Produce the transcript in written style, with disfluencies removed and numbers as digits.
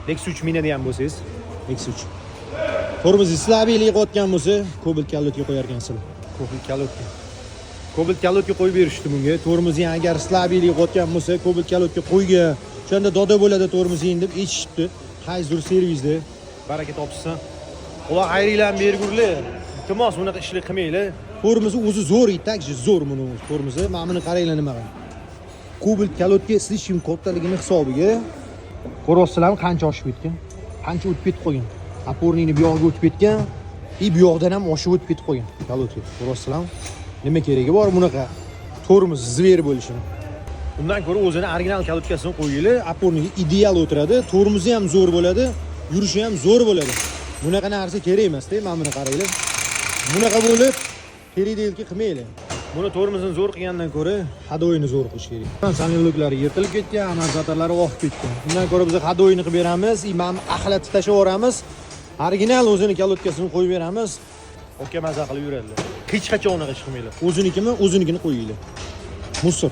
Nexus 3 minadigan bo'lsangiz, Nexus 3. Tormozni slabiylik qotgan bo'lsa, Cobalt kalotga qo'yar ekansiz. Cobalt kalotga. Cobalt kalotga qo'yib berishdi bunga. Tormozni agar slabiylik qotgan bo'lsa, Cobalt kalotga qo'ygan. O'shanda doda bo'ladi tormozing deb aytishibdi. Hayzur servisda baraka topsin. Ular xayringlarni bergurlar. Iltimos, bunaqa ishlik qilmanglar. Tormozi o'zi zo'r, takshi zo'r buni tormozi. Mana buni qaranglar nimaga. Cobalt kalotga slishim kattaligini hisobiga ko'ryapsizlarmi qancha oshib ketgan? Qancha o'tib ketib qolgan? Aporningni bu yoqqa o'tib ketgan, bu yoqdan ham oshib o'tib ketib qolgan. Kalotga. Ko'ryapsizlarmi? Nima keragi bor bunaqa tormoz zver bo'lishini? Undan ko'ra o'zini original kalotkasini qo'yinglar, aporniga ideal o'tiradi, tormozi ham zo'r bo'ladi, yurishi ham zo'r bo'ladi. Bunaqa narsa kerak emas-da, mana buni qaranglar. Bunaqa bo'lib, peridelka qilmanglar. Buni tormozini zo'r qilgandan ko'ra, hadoyini zo'r qilish kerak. Sanilliklari yirtilib ketgan, amortizatorlari oqib ketgan. Bundan ko'ra biz hadoyini qilib beramiz, imam axlatni tashlab yuboramiz. Original o'zini kalotkasini qo'yib beramiz. Oka maza qilib yuradilar. Hech qachon unaqa ish qilmanglar. O'zinikini qo'yinglar. Musor.